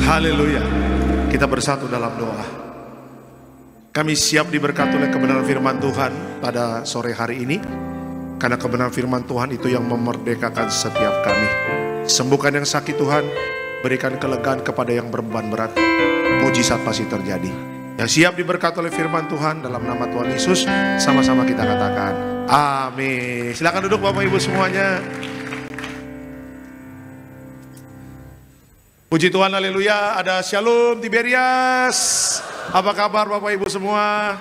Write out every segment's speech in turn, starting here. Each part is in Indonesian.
Haleluya. Kita bersatu dalam doa. Kami siap diberkati oleh kebenaran firman Tuhan pada sore hari ini. Karena kebenaran firman Tuhan itu yang memerdekakan setiap kami. Sembuhkan yang sakit Tuhan, berikan kelegaan kepada yang berbeban berat. Mujizat pasti terjadi. Yang siap diberkati oleh firman Tuhan dalam nama Tuhan Yesus, sama-sama kita katakan amin. Silakan duduk Bapak Ibu semuanya. Puji Tuhan, haleluya. Ada Shalom Tiberias. Apa kabar Bapak Ibu semua?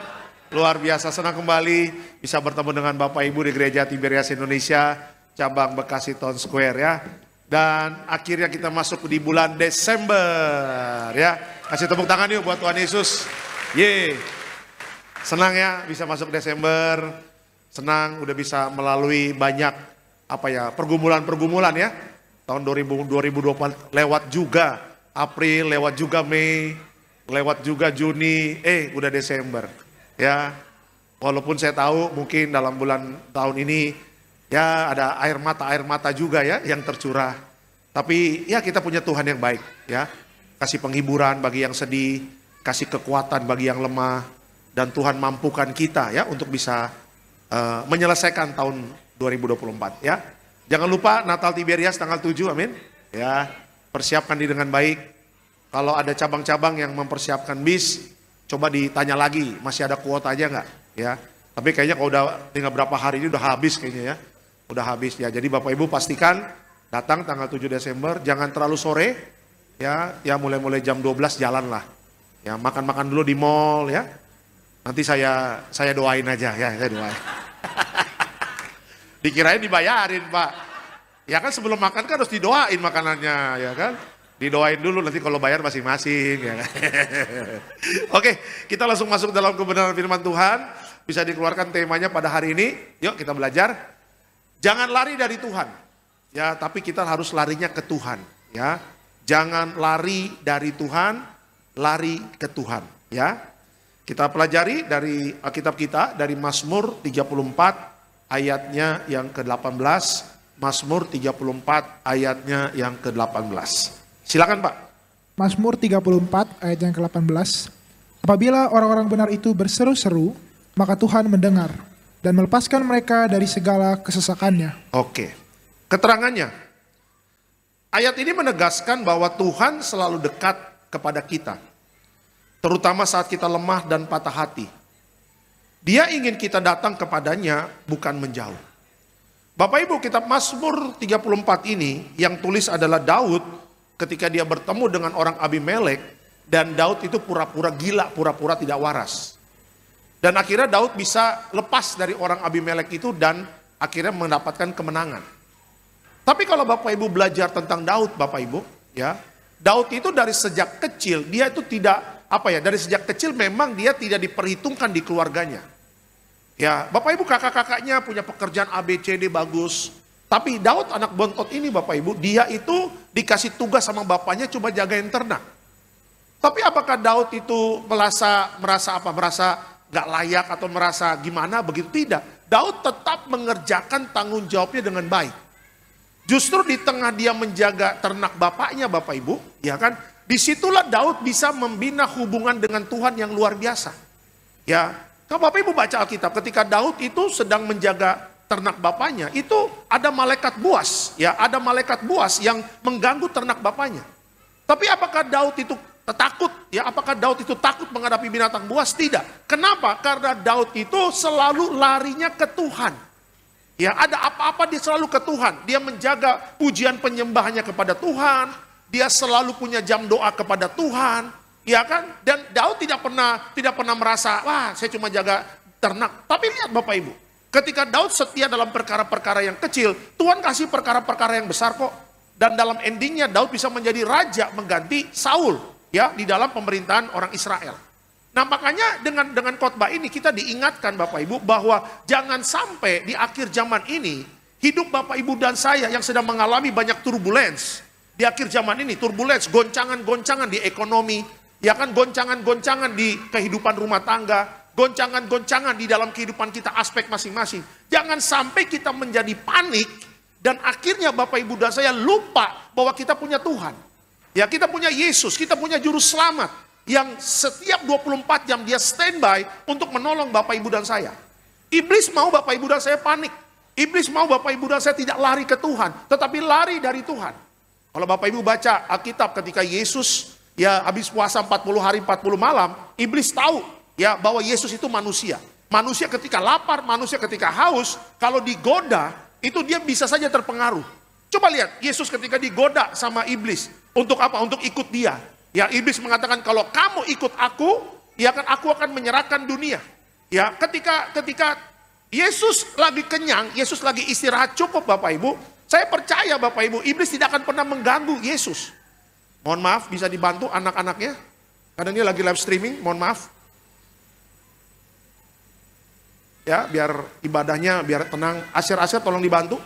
Luar biasa, senang kembali bisa bertemu dengan Bapak Ibu di Gereja Tiberias Indonesia, cabang Bekasi Town Square ya. Dan akhirnya kita masuk di bulan Desember ya. Kasih tepuk tangan yuk buat Tuhan Yesus. Yeay. Senang ya bisa masuk Desember. Senang udah bisa melalui banyak pergumulan-pergumulan ya. Tahun 2024 lewat juga April, lewat juga Mei, lewat juga Juni, udah Desember ya. Walaupun saya tahu mungkin dalam bulan tahun ini ya ada air mata juga ya yang tercurah. Tapi ya kita punya Tuhan yang baik ya. Kasih penghiburan bagi yang sedih, kasih kekuatan bagi yang lemah, dan Tuhan mampukan kita ya untuk bisa menyelesaikan tahun 2024 ya. Jangan lupa Natal Tiberias tanggal 7, amin. Ya, persiapkan diri dengan baik. Kalau ada cabang-cabang yang mempersiapkan bis, coba ditanya lagi, masih ada kuota aja nggak? Ya, tapi kayaknya kalau udah tinggal berapa hari ini udah habis kayaknya ya. Udah habis ya. Jadi Bapak Ibu pastikan datang tanggal 7 Desember, jangan terlalu sore. Ya mulai jam 12 jalan lah. Ya, makan-makan dulu di mall ya. Nanti saya doain aja ya, saya doain. Dikirain dibayarin Pak. Ya kan sebelum makan kan harus didoain makanannya ya kan. Didoain dulu, nanti kalau bayar masing-masing ya kan? Oke, kita langsung masuk dalam kebenaran firman Tuhan. Bisa dikeluarkan temanya pada hari ini. Yuk kita belajar. Jangan lari dari Tuhan. Ya, tapi kita harus larinya ke Tuhan ya. Jangan lari dari Tuhan, lari ke Tuhan ya. Kita pelajari dari Alkitab kita dari Mazmur 34 ayatnya yang ke-18, Mazmur 34 ayatnya yang ke-18. Silakan Pak. Mazmur 34 ayat yang ke-18. Apabila orang-orang benar itu berseru-seru, maka Tuhan mendengar dan melepaskan mereka dari segala kesesakannya. Oke. Keterangannya. Ayat ini menegaskan bahwa Tuhan selalu dekat kepada kita. Terutama saat kita lemah dan patah hati. Dia ingin kita datang kepadanya, bukan menjauh. Bapak Ibu, kitab Mazmur 34 ini yang tulis adalah Daud ketika dia bertemu dengan orang Abimelek, dan Daud itu pura-pura gila, pura-pura tidak waras. Dan akhirnya Daud bisa lepas dari orang Abimelek itu dan akhirnya mendapatkan kemenangan. Tapi kalau Bapak Ibu belajar tentang Daud, Bapak Ibu, ya, Daud itu dari sejak kecil, dia itu tidak dari sejak kecil memang dia tidak diperhitungkan di keluarganya. Ya, Bapak Ibu kakak-kakaknya punya pekerjaan ABCD bagus. Tapi Daud anak bontot ini Bapak Ibu, dia itu dikasih tugas sama bapaknya cuma jagain ternak. Tapi apakah Daud itu merasa gak layak atau merasa gimana? Begitu tidak. Daud tetap mengerjakan tanggung jawabnya dengan baik. Justru di tengah dia menjaga ternak bapaknya Bapak Ibu, ya kan? Disitulah Daud bisa membina hubungan dengan Tuhan yang luar biasa. Ya, kalau Bapak Ibu baca Alkitab, ketika Daud itu sedang menjaga ternak bapaknya, itu ada malaikat buas, ya, ada malaikat buas yang mengganggu ternak bapaknya. Tapi apakah Daud itu takut? Ya, apakah Daud itu takut menghadapi binatang buas? Tidak. Kenapa? Karena Daud itu selalu larinya ke Tuhan. Ya, ada apa-apa dia selalu ke Tuhan. Dia menjaga pujian penyembahnya kepada Tuhan. Dia selalu punya jam doa kepada Tuhan. Ya kan? Dan Daud tidak pernah merasa, wah saya cuma jaga ternak. Tapi lihat Bapak Ibu, ketika Daud setia dalam perkara-perkara yang kecil, Tuhan kasih perkara-perkara yang besar kok. Dan dalam endingnya Daud bisa menjadi raja mengganti Saul ya di dalam pemerintahan orang Israel. Nah makanya dengan khotbah ini kita diingatkan Bapak Ibu bahwa jangan sampai di akhir zaman ini hidup Bapak Ibu dan saya yang sedang mengalami banyak turbulence. Di akhir zaman ini turbulence, goncangan-goncangan di ekonomi, ya kan, goncangan-goncangan di kehidupan rumah tangga, goncangan-goncangan di dalam kehidupan kita aspek masing-masing. Jangan sampai kita menjadi panik dan akhirnya Bapak Ibu dan saya lupa bahwa kita punya Tuhan. Ya, kita punya Yesus, kita punya juru selamat yang setiap 24 jam dia standby untuk menolong Bapak Ibu dan saya. Iblis mau Bapak Ibu dan saya panik. Iblis mau Bapak Ibu dan saya tidak lari ke Tuhan, tetapi lari dari Tuhan. Kalau Bapak Ibu baca Alkitab ketika Yesus ya habis puasa 40 hari 40 malam, iblis tahu ya bahwa Yesus itu manusia. Manusia ketika lapar, manusia ketika haus, kalau digoda itu dia bisa saja terpengaruh. Coba lihat Yesus ketika digoda sama iblis. Untuk apa? Untuk ikut dia. Ya, iblis mengatakan kalau kamu ikut aku, ya kan aku akan menyerahkan dunia. Ya, ketika Yesus lagi kenyang, Yesus lagi istirahat cukup Bapak Ibu, saya percaya Bapak Ibu, iblis tidak akan pernah mengganggu Yesus. Mohon maaf, bisa dibantu anak-anaknya? Karena ini lagi live streaming, mohon maaf. Ya, biar ibadahnya biar tenang. Asyir-asyir tolong dibantu.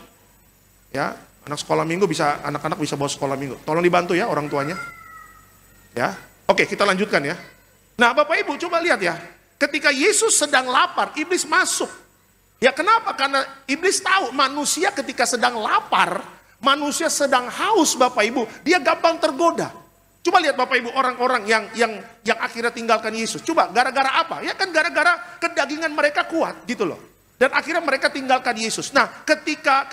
Ya, anak sekolah minggu bisa, anak-anak bisa bawa sekolah minggu. Tolong dibantu ya orang tuanya. Ya, oke kita lanjutkan ya. Nah Bapak Ibu coba lihat ya. Ketika Yesus sedang lapar, iblis masuk. Ya kenapa? Karena iblis tahu manusia ketika sedang lapar, manusia sedang haus Bapak Ibu, dia gampang tergoda. Coba lihat Bapak Ibu orang-orang yang akhirnya tinggalkan Yesus. Coba gara-gara apa? Ya kan gara-gara kedagingan mereka kuat gitu loh. Dan akhirnya mereka tinggalkan Yesus. Nah ketika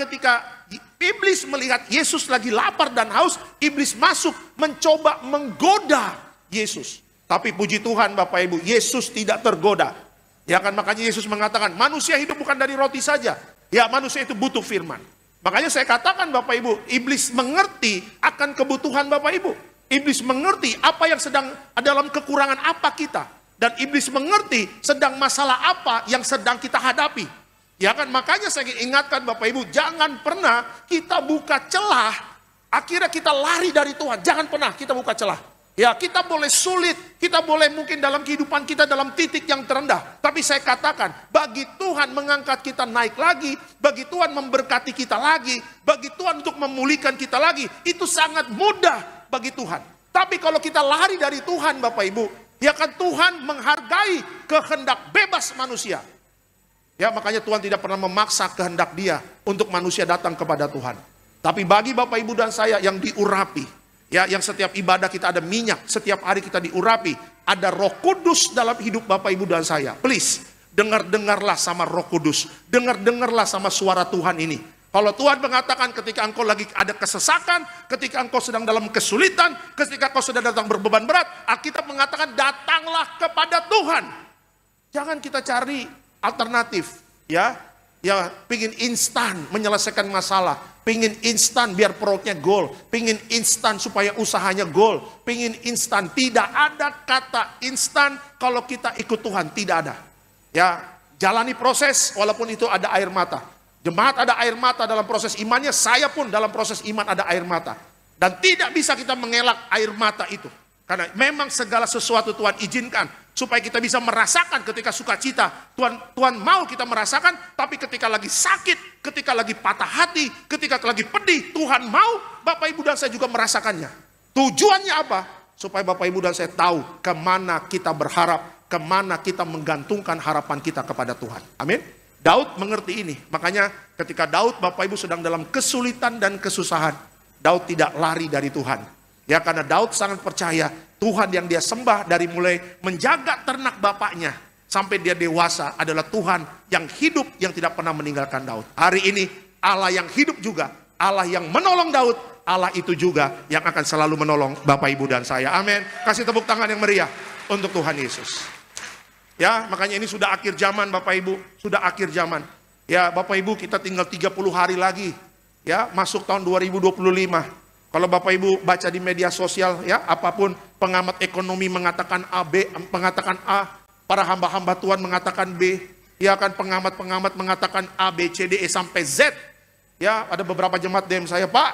iblis melihat Yesus lagi lapar dan haus, iblis masuk mencoba menggoda Yesus. Tapi puji Tuhan Bapak Ibu, Yesus tidak tergoda. Ya kan makanya Yesus mengatakan manusia hidup bukan dari roti saja. Ya manusia itu butuh firman. Makanya saya katakan Bapak Ibu, iblis mengerti akan kebutuhan Bapak Ibu. Iblis mengerti apa yang sedang dalam kekurangan apa kita. Dan iblis mengerti sedang masalah apa yang sedang kita hadapi. Ya kan makanya saya ingatkan Bapak Ibu, jangan pernah kita buka celah, akhirnya kita lari dari Tuhan. Jangan pernah kita buka celah. Ya kita boleh sulit, kita boleh mungkin dalam kehidupan kita dalam titik yang terendah. Tapi saya katakan, bagi Tuhan mengangkat kita naik lagi, bagi Tuhan memberkati kita lagi, bagi Tuhan untuk memulihkan kita lagi, itu sangat mudah bagi Tuhan. Tapi kalau kita lari dari Tuhan Bapak Ibu, ya kan Tuhan menghargai kehendak bebas manusia. Ya makanya Tuhan tidak pernah memaksa kehendak dia untuk manusia datang kepada Tuhan. Tapi bagi Bapak Ibu dan saya yang diurapi, ya yang setiap ibadah kita ada minyak, setiap hari kita diurapi, ada Roh Kudus dalam hidup Bapak Ibu dan saya. Please, dengarlah sama Roh Kudus, dengarlah sama suara Tuhan ini. Kalau Tuhan mengatakan ketika engkau lagi ada kesesakan, ketika engkau sedang dalam kesulitan, ketika engkau sedang datang berbeban berat, Alkitab mengatakan datanglah kepada Tuhan. Jangan kita cari alternatif, ya pingin instan menyelesaikan masalah, pingin instan biar perutnya gol, pingin instan supaya usahanya gol, pingin instan. Tidak ada kata instan kalau kita ikut Tuhan, tidak ada. Ya, jalani proses walaupun itu ada air mata. Jemaat ada air mata dalam proses imannya, saya pun dalam proses iman ada air mata. Dan tidak bisa kita mengelak air mata itu. Karena memang segala sesuatu Tuhan izinkan supaya kita bisa merasakan ketika sukacita. Tuhan mau kita merasakan, tapi ketika lagi sakit, ketika lagi patah hati, ketika lagi pedih, Tuhan mau Bapak Ibu dan saya juga merasakannya. Tujuannya apa? Supaya Bapak Ibu dan saya tahu kemana kita berharap, kemana kita menggantungkan harapan kita kepada Tuhan. Amin. Daud mengerti ini. Makanya ketika Daud Bapak Ibu sedang dalam kesulitan dan kesusahan, Daud tidak lari dari Tuhan. Ya karena Daud sangat percaya Tuhan yang dia sembah dari mulai menjaga ternak bapaknya sampai dia dewasa adalah Tuhan yang hidup yang tidak pernah meninggalkan Daud. Hari ini Allah yang hidup juga, Allah yang menolong Daud, Allah itu juga yang akan selalu menolong Bapak Ibu dan saya. Amin. Kasih tepuk tangan yang meriah untuk Tuhan Yesus. Ya makanya ini sudah akhir zaman Bapak Ibu, sudah akhir zaman. Ya Bapak Ibu kita tinggal 30 hari lagi ya masuk tahun 2025. Kalau Bapak Ibu baca di media sosial ya apapun pengamat ekonomi mengatakan A, B mengatakan A, para hamba-hamba Tuhan mengatakan B, ya kan pengamat-pengamat mengatakan A, B, C, D, E sampai Z. Ya ada beberapa jemaat DM saya, Pak,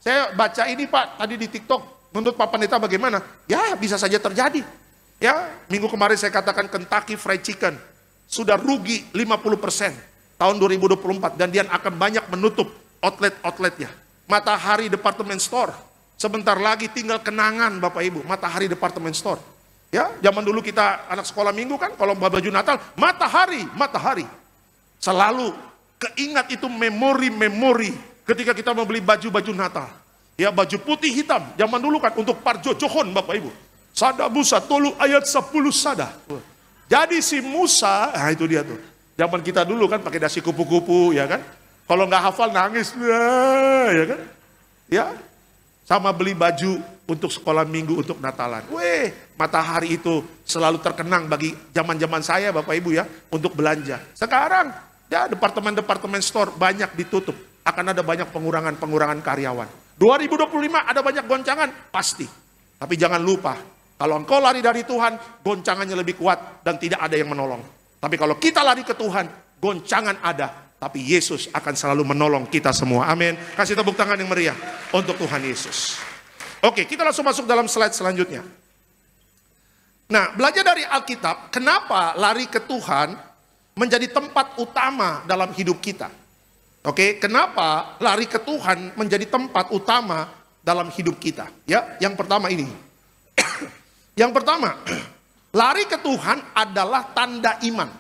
saya baca ini Pak tadi di TikTok, menurut Pak Pendeta bagaimana? Ya bisa saja terjadi. Ya minggu kemarin saya katakan Kentucky Fried Chicken sudah rugi 50% tahun 2024 dan dia akan banyak menutup outlet-outletnya. Matahari Department Store. Sebentar lagi tinggal kenangan Bapak Ibu. Matahari Department Store. Ya, zaman dulu kita anak sekolah minggu kan. Kalau baju Natal, matahari. Selalu keingat itu memori-memori. Ketika kita mau beli baju-baju Natal. Ya, baju putih hitam. Zaman dulu kan untuk parjojohon Bapak Ibu. Sada Musa tolu ayat 10 sada. Jadi si Musa, nah itu dia tuh. Zaman kita dulu kan pakai dasi kupu-kupu, ya kan. Kalau nggak hafal nangis, ya kan. Ya, sama beli baju untuk sekolah minggu, untuk Natalan. Matahari itu selalu terkenang bagi zaman-zaman saya Bapak Ibu ya, untuk belanja. Sekarang ya departemen-departemen store banyak ditutup. Akan ada banyak pengurangan karyawan. 2025 ada banyak goncangan, pasti. Tapi jangan lupa, kalau engkau lari dari Tuhan, goncangannya lebih kuat dan tidak ada yang menolong. Tapi kalau kita lari ke Tuhan, goncangan ada. Tapi Yesus akan selalu menolong kita semua. Amin. Kasih tepuk tangan yang meriah untuk Tuhan Yesus. Oke, kita langsung masuk dalam slide selanjutnya. Nah, belajar dari Alkitab, kenapa lari ke Tuhan menjadi tempat utama dalam hidup kita? Oke, kenapa lari ke Tuhan menjadi tempat utama dalam hidup kita? Ya, yang pertama ini. Yang pertama, lari ke Tuhan adalah tanda iman.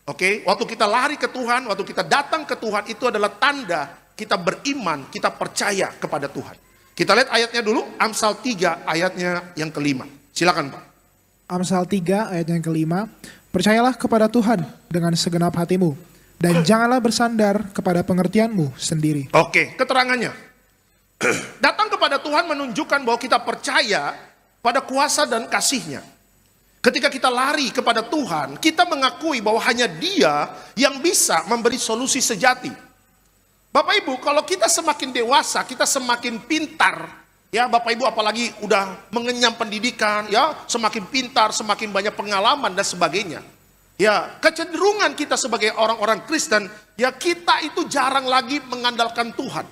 Oke, waktu kita lari ke Tuhan, waktu kita datang ke Tuhan, itu adalah tanda kita beriman, kita percaya kepada Tuhan. Kita lihat ayatnya dulu, Amsal 3 ayatnya yang kelima. Silakan Pak. Amsal 3 ayatnya yang kelima. Percayalah kepada Tuhan dengan segenap hatimu, dan janganlah bersandar kepada pengertianmu sendiri. Oke, keterangannya. Datang kepada Tuhan menunjukkan bahwa kita percaya pada kuasa dan kasih-Nya. Ketika kita lari kepada Tuhan, kita mengakui bahwa hanya Dia yang bisa memberi solusi sejati. Bapak Ibu, kalau kita semakin dewasa, kita semakin pintar. Ya, Bapak Ibu apalagi udah mengenyam pendidikan, ya, semakin pintar, semakin banyak pengalaman dan sebagainya. Ya, kecenderungan kita sebagai orang-orang Kristen, ya kita itu jarang lagi mengandalkan Tuhan.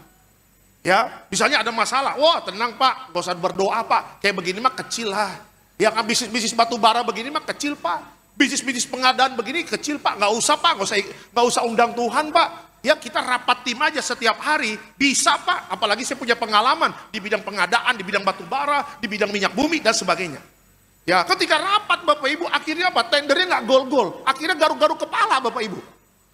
Ya, misalnya ada masalah, wah tenang Pak, gak usah berdoa Pak, kayak begini mah kecil lah. Ya kan bisnis batu bara begini mah kecil Pak. Bisnis pengadaan begini kecil Pak. Nggak usah Pak, nggak usah undang Tuhan Pak. Ya kita rapat tim aja setiap hari. Bisa Pak, apalagi saya punya pengalaman di bidang pengadaan, di bidang batu bara, di bidang minyak bumi dan sebagainya. Ya ketika rapat Bapak Ibu, akhirnya apa? Tendernya nggak gol-gol. Akhirnya garuk-garuk kepala Bapak Ibu.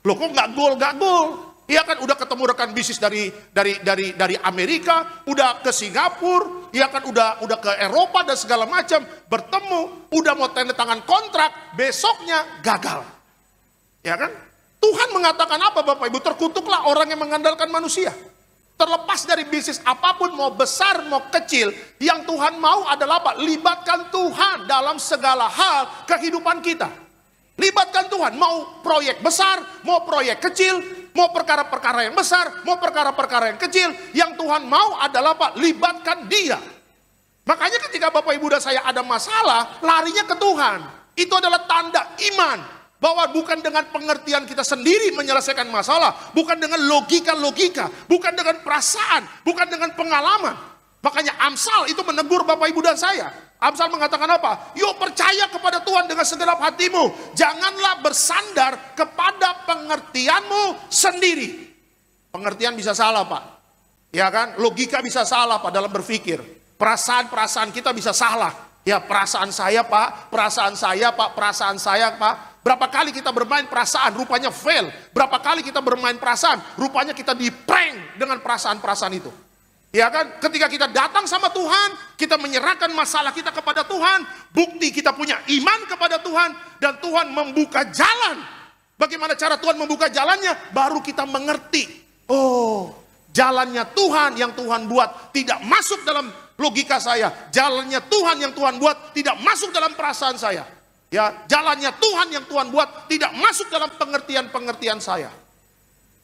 Loh kok nggak gol? Iya kan udah ketemu rekan bisnis dari Amerika, udah ke Singapura, iya kan udah ke Eropa dan segala macam, bertemu, udah mau tanda tangan kontrak, besoknya gagal. Ya kan? Tuhan mengatakan apa Bapak Ibu? Terkutuklah orang yang mengandalkan manusia. Terlepas dari bisnis apapun, mau besar mau kecil, yang Tuhan mau adalah apa? Libatkan Tuhan dalam segala hal kehidupan kita. Libatkan Tuhan, mau proyek besar, mau proyek kecil, mau perkara-perkara yang besar, mau perkara-perkara yang kecil, yang Tuhan mau adalah apa? Libatkan Dia. Makanya ketika Bapak Ibu dan saya ada masalah, larinya ke Tuhan. Itu adalah tanda iman. Bahwa bukan dengan pengertian kita sendiri menyelesaikan masalah, bukan dengan logika-logika, bukan dengan perasaan, bukan dengan pengalaman. Makanya Amsal itu menegur Bapak Ibu dan saya. Amsal mengatakan apa? Yuk percaya kepada Tuhan dengan segenap hatimu. Janganlah bersandar kepada pengertianmu sendiri. Pengertian bisa salah Pak. Ya kan? Logika bisa salah Pak dalam berpikir. Perasaan-perasaan kita bisa salah. Ya perasaan saya Pak, perasaan saya Pak, perasaan saya Pak. Berapa kali kita bermain perasaan, rupanya fail. Berapa kali kita bermain perasaan, rupanya kita di-prank dengan perasaan-perasaan itu. Ya kan, ketika kita datang sama Tuhan, kita menyerahkan masalah kita kepada Tuhan, bukti kita punya iman kepada Tuhan, dan Tuhan membuka jalan. Bagaimana cara Tuhan membuka jalannya? Baru kita mengerti, oh jalannya Tuhan yang Tuhan buat tidak masuk dalam logika saya. Jalannya Tuhan yang Tuhan buat tidak masuk dalam perasaan saya. Ya, jalannya Tuhan yang Tuhan buat tidak masuk dalam pengertian-pengertian saya.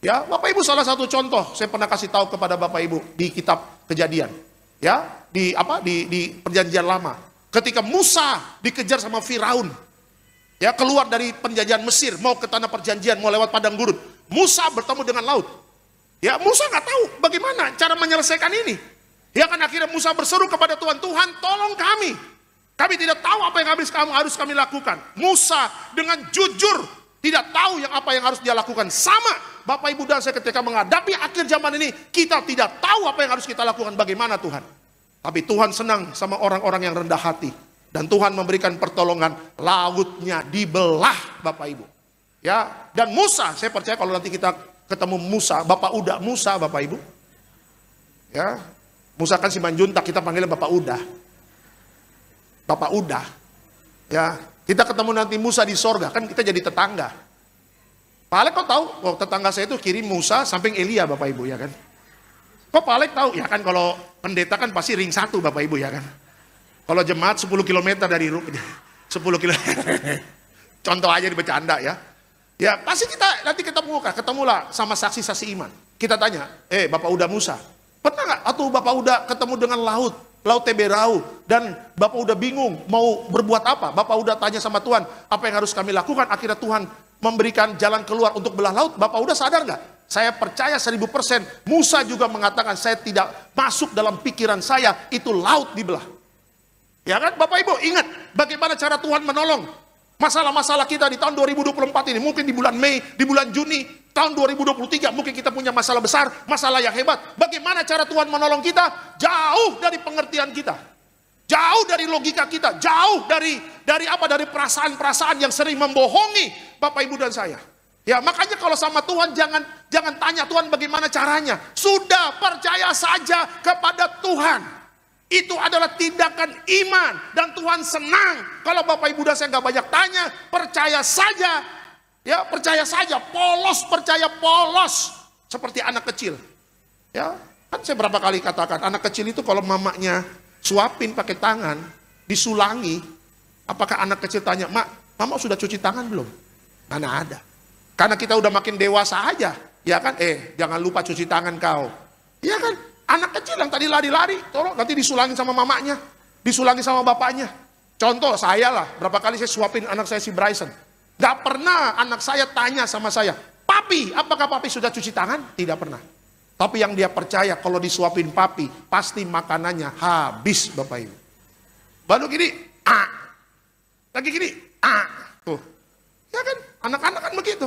Ya, Bapak Ibu salah satu contoh saya pernah kasih tahu kepada Bapak Ibu di kitab Kejadian. Ya, di Perjanjian Lama. Ketika Musa dikejar sama Firaun. Ya, keluar dari penjajahan Mesir mau ke tanah perjanjian, mau lewat padang gurun. Musa bertemu dengan laut. Ya, Musa nggak tahu bagaimana cara menyelesaikan ini. Ya kan akhirnya Musa berseru kepada Tuhan, Tuhan tolong kami. Kami tidak tahu apa yang harus kami lakukan. Musa dengan jujur tidak tahu apa yang harus dia lakukan. Sama Bapak Ibu dan saya ketika menghadapi akhir zaman ini, kita tidak tahu apa yang harus kita lakukan. Bagaimana Tuhan? Tapi Tuhan senang sama orang-orang yang rendah hati. Dan Tuhan memberikan pertolongan, lautnya dibelah Bapak Ibu. Ya, dan Musa, saya percaya kalau nanti kita ketemu Musa, Bapak Uda Musa Bapak Ibu. Ya, Musa kan Simanjuntak, kita panggilnya Bapak Uda. Bapak Uda. Ya, kita ketemu nanti Musa di sorga, kan kita jadi tetangga. Pak Alek kok tahu? Oh, tetangga saya itu kiri Musa, samping Elia Bapak Ibu ya kan. Kok Pak Alek tahu? Ya kan kalau pendeta kan pasti ring 1 Bapak Ibu ya kan. Kalau jemaat 10 km dari 10 km. Contoh aja bercanda ya. Ya pasti kita nanti ketemulah sama saksi-saksi iman. Kita tanya, Bapak Uda Musa, pernah nggak atau Bapak Uda ketemu dengan laut Teberau, dan Bapak udah bingung mau berbuat apa? Bapak udah tanya sama Tuhan, apa yang harus kami lakukan? Akhirnya Tuhan memberikan jalan keluar untuk belah laut. Bapak udah sadar nggak? Saya percaya 1000%. Musa juga mengatakan, saya tidak masuk dalam pikiran saya itu laut dibelah. Ya kan Bapak Ibu, ingat bagaimana cara Tuhan menolong masalah-masalah kita di tahun 2024 ini. Mungkin di bulan Mei, di bulan Juni, tahun 2023 mungkin kita punya masalah besar, masalah yang hebat. Bagaimana cara Tuhan menolong kita? Jauh dari pengertian kita, jauh dari logika kita, jauh dari perasaan-perasaan yang sering membohongi Bapak Ibu dan saya. Ya makanya kalau sama Tuhan jangan tanya Tuhan bagaimana caranya. Sudah percaya saja kepada Tuhan. Itu adalah tindakan iman, dan Tuhan senang kalau Bapak Ibu dan saya nggak banyak tanya, percaya saja. Ya, percaya saja, percaya polos seperti anak kecil. Ya, kan saya berapa kali katakan, anak kecil itu kalau mamanya suapin pakai tangan, disulangi, apakah anak kecil tanya, "Mak, Mama sudah cuci tangan belum?" Mana ada. Karena kita udah makin dewasa aja, ya kan? Jangan lupa cuci tangan kau. Ya kan? Anak kecil yang tadi lari-lari, tolong nanti disulangin sama mamanya, disulangin sama bapaknya. Contoh saya lah, berapa kali saya suapin anak saya si Bryson. Gak pernah anak saya tanya sama saya, "Papi, apakah papi sudah cuci tangan?" Tidak pernah. Tapi yang dia percaya kalau disuapin papi, pasti makanannya habis Bapak Ibu. Baru gini, lagi gini, tuh. Ya kan, anak-anak kan begitu.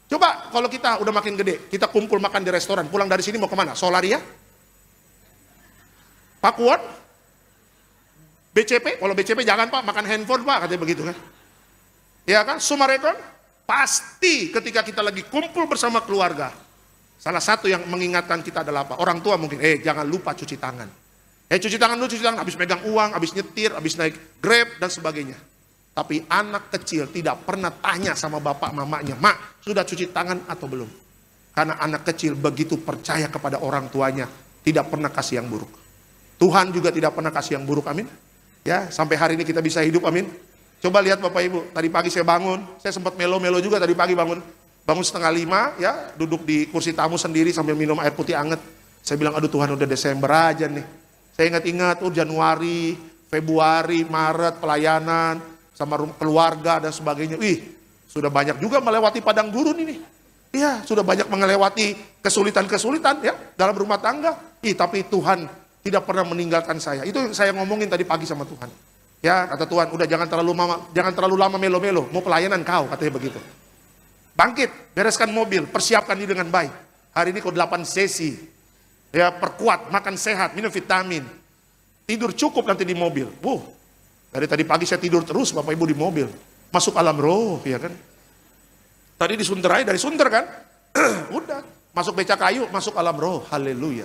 Coba kalau kita udah makin gede, kita kumpul makan di restoran, pulang dari sini mau kemana? Solaria? Pakuan? BCP? Kalau BCP jangan Pak, makan handphone Pak, katanya begitu kan. Ya kan, Sumarekon? Pasti ketika kita lagi kumpul bersama keluarga, salah satu yang mengingatkan kita adalah apa? Orang tua mungkin, jangan lupa cuci tangan. Cuci tangan dulu, cuci tangan, habis megang uang, habis nyetir, habis naik Grab, dan sebagainya. Tapi anak kecil tidak pernah tanya sama bapak mamanya, "Mak, sudah cuci tangan atau belum?" Karena anak kecil begitu percaya kepada orang tuanya, tidak pernah kasih yang buruk. Tuhan juga tidak pernah kasih yang buruk, amin. Ya, sampai hari ini kita bisa hidup, amin. Coba lihat Bapak Ibu, tadi pagi saya bangun, saya sempat melo-melo juga tadi pagi bangun 4:30 ya, duduk di kursi tamu sendiri sambil minum air putih anget. Saya bilang, aduh Tuhan udah Desember aja nih. Saya ingat-ingat, Januari, Februari, Maret, pelayanan, sama keluarga dan sebagainya. Sudah banyak juga melewati padang gurun ini. Iya, sudah banyak melewati kesulitan-kesulitan ya, dalam rumah tangga. Tapi Tuhan tidak pernah meninggalkan saya. Itu saya ngomongin tadi pagi sama Tuhan. Ya, kata Tuhan, udah jangan terlalu lama melo-melo, mau pelayanan kau, katanya begitu. Bangkit, bereskan mobil, persiapkan diri dengan baik. Hari ini kau 8 sesi. Ya, perkuat, makan sehat, minum vitamin. Tidur cukup nanti di mobil. Dari tadi pagi saya tidur terus Bapak Ibu di mobil. Masuk alam roh, ya kan. Tadi di Sunter, dari Sunter kan. Udah, masuk beca kayu, masuk alam roh. Haleluya.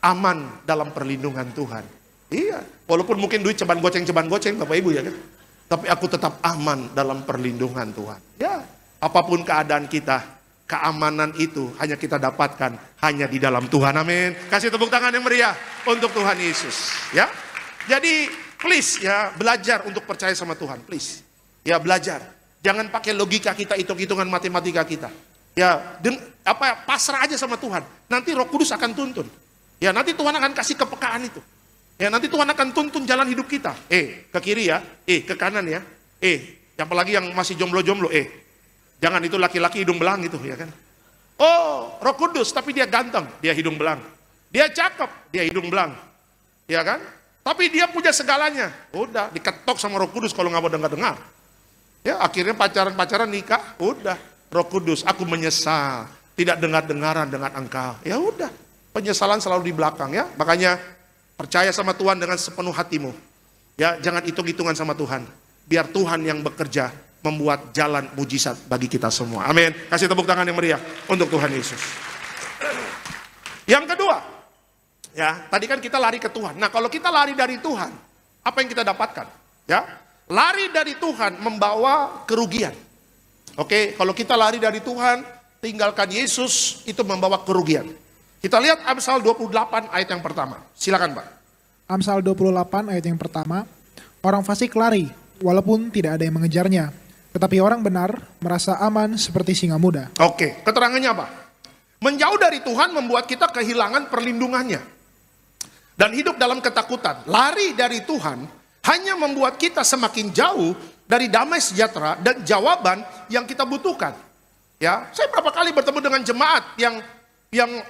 Aman dalam perlindungan Tuhan. Iya, walaupun mungkin duit ceban goceng Bapak Ibu ya kan. Tapi aku tetap aman dalam perlindungan Tuhan. Ya, apapun keadaan kita, keamanan itu hanya kita dapatkan hanya di dalam Tuhan. Amin. Kasih tepuk tangan yang meriah untuk Tuhan Yesus. Ya, jadi please ya, belajar untuk percaya sama Tuhan, please. Ya, belajar. Jangan pakai logika kita, hitung-hitungan matematika kita. Ya, pasrah aja sama Tuhan. Nanti Roh Kudus akan tuntun. Ya, nanti Tuhan akan kasih kepekaan itu. Ya, nanti Tuhan akan tuntun jalan hidup kita. Ke kiri ya, ke kanan ya. Yang apalagi yang masih jomblo-jomblo, jangan itu laki-laki hidung belang gitu ya kan. Oh, Roh Kudus tapi dia ganteng, dia hidung belang. Dia cakep, dia hidung belang. Ya kan? Tapi dia punya segalanya. Udah, diketok sama Roh Kudus kalau nggak mau dengar-dengar. Ya, akhirnya pacaran nikah, udah. Roh Kudus, aku menyesal tidak dengar-dengaran dengan engkau. Ya udah. Penyesalan selalu di belakang ya. Makanya percaya sama Tuhan dengan sepenuh hatimu. Ya, jangan hitung-hitungan sama Tuhan. Biar Tuhan yang bekerja membuat jalan mujizat bagi kita semua. Amin. Kasih tepuk tangan yang meriah untuk Tuhan Yesus. Yang kedua, Ya, tadi kan kita lari ke Tuhan. Nah, kalau kita lari dari Tuhan, apa yang kita dapatkan? Ya, lari dari Tuhan membawa kerugian. Oke, kalau kita lari dari Tuhan, tinggalkan Yesus, itu membawa kerugian. Kita lihat Amsal 28 ayat yang pertama. Silakan, Pak. Amsal 28 ayat yang pertama, orang fasik lari, walaupun tidak ada yang mengejarnya. Tetapi orang benar merasa aman seperti singa muda. Oke, keterangannya apa? Menjauh dari Tuhan membuat kita kehilangan perlindungannya. Dan hidup dalam ketakutan. Lari dari Tuhan hanya membuat kita semakin jauh dari damai sejahtera dan jawaban yang kita butuhkan. Ya, saya berapa kali bertemu dengan jemaat yang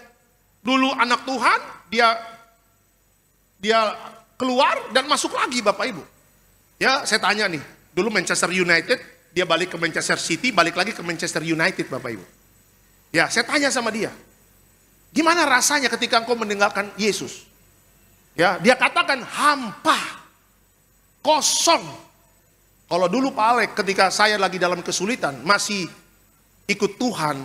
dulu anak Tuhan, dia keluar dan masuk lagi Bapak Ibu. Ya, saya tanya nih, dulu Manchester United, dia balik ke Manchester City, balik lagi ke Manchester United Bapak Ibu. Ya, saya tanya sama dia, gimana rasanya ketika engkau meninggalkan Yesus? Ya, dia katakan hampa, kosong. Kalau dulu Pak Alek ketika saya lagi dalam kesulitan, masih ikut Tuhan,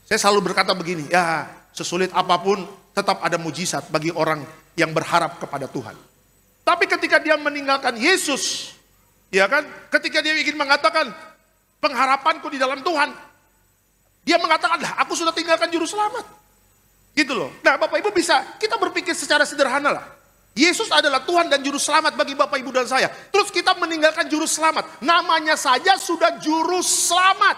saya selalu berkata begini, ya sesulit apapun tetap ada mujizat bagi orang yang berharap kepada Tuhan. Tapi ketika dia meninggalkan Yesus, ya kan, ketika dia ingin mengatakan pengharapanku di dalam Tuhan, dia mengatakan, lah aku sudah tinggalkan juru selamat. Gitu loh. Nah Bapak Ibu bisa, kita berpikir secara sederhana lah. Yesus adalah Tuhan dan Juru Selamat bagi Bapak Ibu dan saya. Terus kita meninggalkan Juru Selamat. Namanya saja sudah Juru Selamat.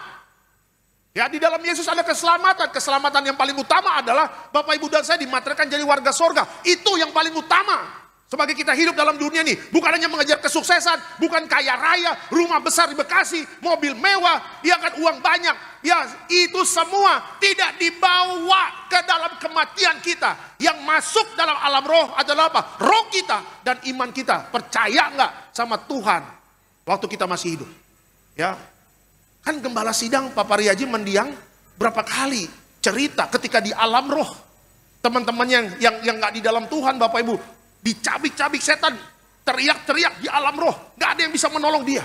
Ya, di dalam Yesus ada keselamatan. Keselamatan yang paling utama adalah Bapak Ibu dan saya dimateraikan jadi warga sorga. Itu yang paling utama. Sebagai kita hidup dalam dunia ini, bukan hanya mengejar kesuksesan, bukan kaya raya, rumah besar di Bekasi, mobil mewah, ya kan, uang banyak. Ya, itu semua tidak dibawa ke dalam kematian kita. Yang masuk dalam alam roh adalah apa? Roh kita dan iman kita. Percaya nggak sama Tuhan waktu kita masih hidup? Ya, kan Gembala Sidang Pak Pariaji mendiang berapa kali cerita ketika di alam roh. Teman-teman yang nggak di dalam Tuhan Bapak Ibu, dicabik-cabik setan, teriak-teriak di alam roh, gak ada yang bisa menolong dia.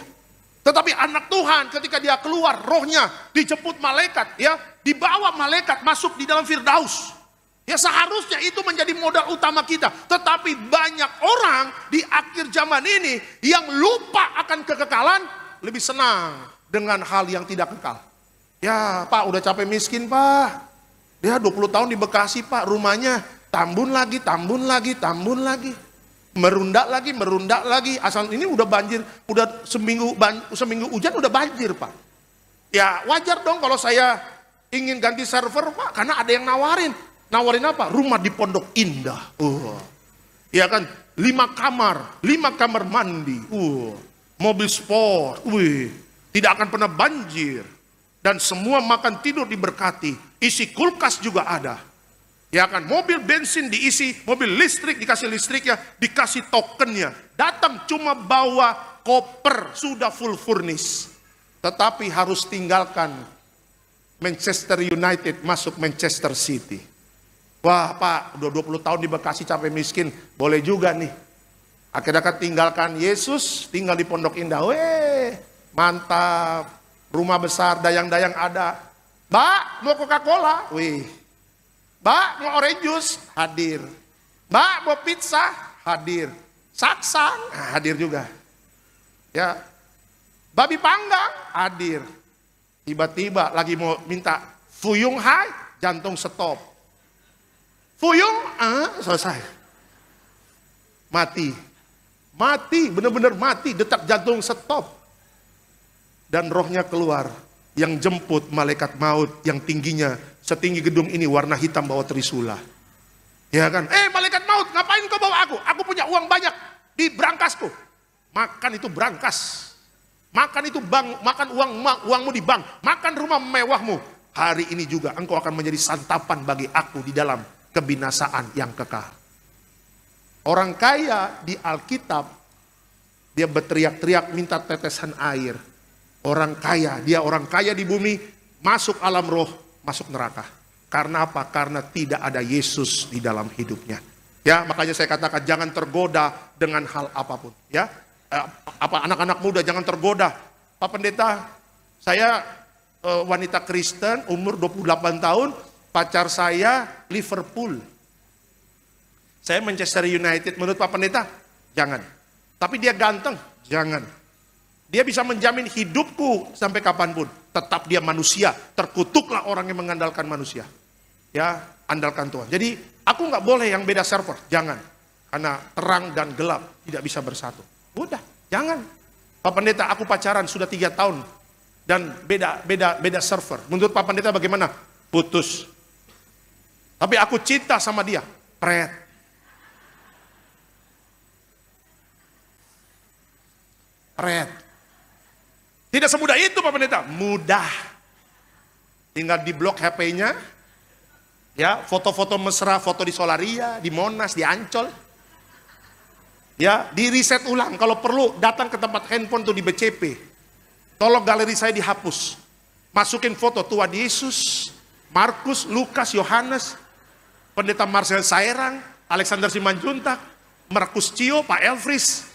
Tetapi anak Tuhan ketika dia keluar, rohnya dijemput malaikat, ya, dibawa malaikat masuk di dalam Firdaus. Ya, seharusnya itu menjadi modal utama kita. Tetapi banyak orang di akhir zaman ini yang lupa akan kekekalan, lebih senang dengan hal yang tidak kekal. Ya Pak, udah capek miskin Pak. Dia 20 tahun di Bekasi Pak, rumahnya tambun lagi, tambun lagi, tambun lagi. Merundak lagi. Asal ini udah banjir, udah seminggu hujan udah banjir Pak. Ya wajar dong kalau saya ingin ganti server Pak, karena ada yang nawarin. Nawarin apa? Rumah di Pondok Indah. Ya kan, 5 kamar mandi. Mobil sport. Tidak akan pernah banjir. Dan semua makan tidur diberkati. Isi kulkas juga ada. Ya kan, mobil bensin diisi, mobil listrik dikasih listriknya, dikasih tokennya. Datang cuma bawa koper, sudah full furnish. Tetapi harus tinggalkan Manchester United, masuk Manchester City. Wah Pak, udah 20 tahun di Bekasi capek miskin, boleh juga nih. Akhirnya tinggalkan Yesus, tinggal di Pondok Indah. Mantap, rumah besar, dayang-dayang ada. Mbak, mau Coca-Cola? Mbak, mau orange juice? Hadir. Mbak, mau pizza? Hadir. Saksang? Hadir juga. Ya. Babi panggang? Hadir. Tiba-tiba lagi mau minta Fuyung Hai, jantung stop. Fuyung, selesai. Mati. Mati, benar-benar mati, detak jantung stop. Dan rohnya keluar. Yang jemput malaikat maut yang tingginya setinggi gedung ini, warna hitam bawa trisula. Ya kan? Malaikat maut, ngapain kau bawa aku? Aku punya uang banyak di brankasku. Makan itu brankas. Makan itu bank, makan uangmu di bank. Makan rumah mewahmu. Hari ini juga engkau akan menjadi santapan bagi aku di dalam kebinasaan yang kekal. Orang kaya di Alkitab, dia berteriak-teriak minta tetesan air. Orang kaya, dia orang kaya di bumi, masuk alam roh, masuk neraka. Karena apa? Karena tidak ada Yesus di dalam hidupnya. Ya, makanya saya katakan jangan tergoda dengan hal apapun. Ya, anak-anak muda jangan tergoda. Pak Pendeta, saya wanita Kristen, umur 28 tahun, pacar saya Liverpool. Saya Manchester United, menurut Pak Pendeta, jangan. Tapi dia ganteng, jangan. Dia bisa menjamin hidupku sampai kapanpun. Tetap dia manusia, terkutuklah orang yang mengandalkan manusia. Ya, andalkan Tuhan. Jadi aku nggak boleh yang beda server, jangan. Karena terang dan gelap tidak bisa bersatu. Udah, jangan. Pak Pendeta, aku pacaran sudah 3 tahun. Dan beda server. Menurut Pak Pendeta bagaimana? Putus. Tapi aku cinta sama dia. Pret. Tidak semudah itu Pak Pendeta. Mudah. Tinggal di blok HP-nya. Ya, foto-foto mesra, foto di Solaria, di Monas, di Ancol. Ya, di reset ulang. Kalau perlu datang ke tempat handphone tuh di BCP. Tolong galeri saya dihapus. Masukin foto Tuhan Yesus, Markus, Lukas, Yohanes, Pendeta Marcel Sairang, Alexander Simanjuntak, Markus Cio, Pak Elfris.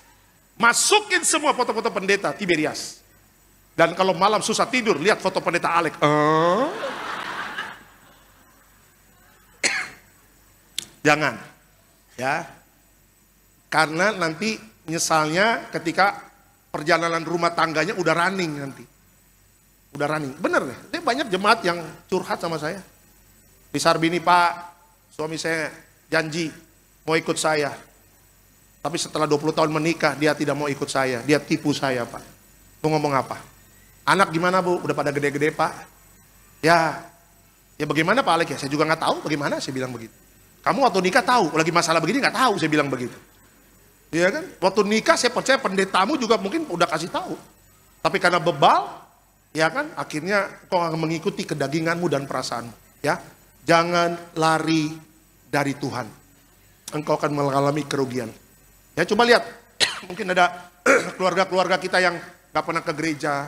Masukin semua foto-foto pendeta Tiberias. Dan kalau malam susah tidur, lihat foto pendeta Alex. Jangan. Ya. Karena nanti nyesalnya ketika perjalanan rumah tangganya udah running nanti. Udah running. Bener deh. Ini banyak jemaat yang curhat sama saya. Di Sarbini, Pak, suami saya janji mau ikut saya. Tapi setelah 20 tahun menikah, dia tidak mau ikut saya. Dia tipu saya, Pak. Mau ngomong apa? Anak gimana, Bu? Udah pada gede-gede, Pak? Ya bagaimana Pak Alek ya? Saya juga nggak tahu bagaimana, saya bilang begitu. Kamu waktu nikah tahu, lagi masalah begini nggak tahu, saya bilang begitu. Iya kan? Waktu nikah saya percaya pendetamu juga mungkin udah kasih tahu. Tapi karena bebal, ya kan? Akhirnya kau akan mengikuti kedaginganmu dan perasaanmu. Ya, jangan lari dari Tuhan. Engkau akan mengalami kerugian. Ya coba lihat, mungkin ada keluarga-keluarga kita yang gak pernah ke gereja,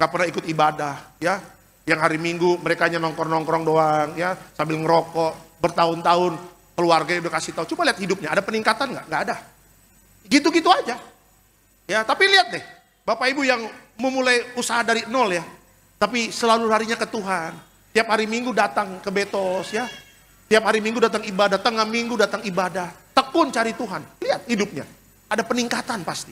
gak pernah ikut ibadah, ya, yang hari Minggu mereka hanya nongkrong-nongkrong doang, ya, sambil ngerokok, bertahun-tahun keluarga udah kasih tahu. Coba lihat hidupnya, ada peningkatan nggak? Nggak ada. Gitu-gitu aja. Ya, tapi lihat deh, Bapak Ibu yang memulai usaha dari nol ya, tapi selalu larinya ke Tuhan. Tiap hari Minggu datang ke Betos, ya. Tiap hari Minggu datang ibadah, tengah minggu datang ibadah. Tekun cari Tuhan. Lihat hidupnya. Ada peningkatan pasti.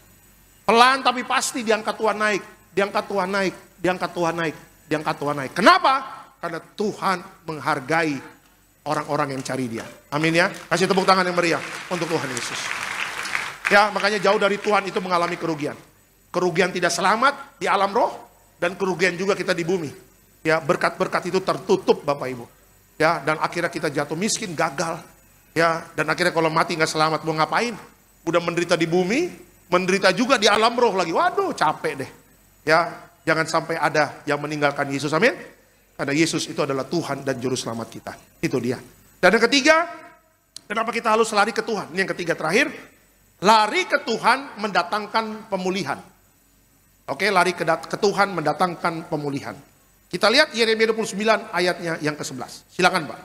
Pelan tapi pasti diangkat Tuhan naik. Diangkat Tuhan naik. Diangkat Tuhan naik. Diangkat Tuhan naik. Kenapa? Karena Tuhan menghargai orang-orang yang cari dia. Amin ya. Kasih tepuk tangan yang meriah untuk Tuhan Yesus. Ya, makanya jauh dari Tuhan itu mengalami kerugian. Kerugian tidak selamat di alam roh. Dan kerugian juga kita di bumi. Ya, berkat-berkat itu tertutup Bapak Ibu. Ya, dan akhirnya kita jatuh miskin, gagal. Ya, dan akhirnya kalau mati nggak selamat mau ngapain? Udah menderita di bumi, menderita juga di alam roh lagi. Waduh, capek deh. Ya, jangan sampai ada yang meninggalkan Yesus. Amin. Karena Yesus itu adalah Tuhan dan juru selamat kita. Itu dia. Dan yang ketiga, kenapa kita harus lari ke Tuhan? Ini yang ketiga terakhir, lari ke Tuhan mendatangkan pemulihan. Oke, lari ke Tuhan mendatangkan pemulihan. Kita lihat Yeremia 29 ayatnya yang ke-11. Silakan Pak.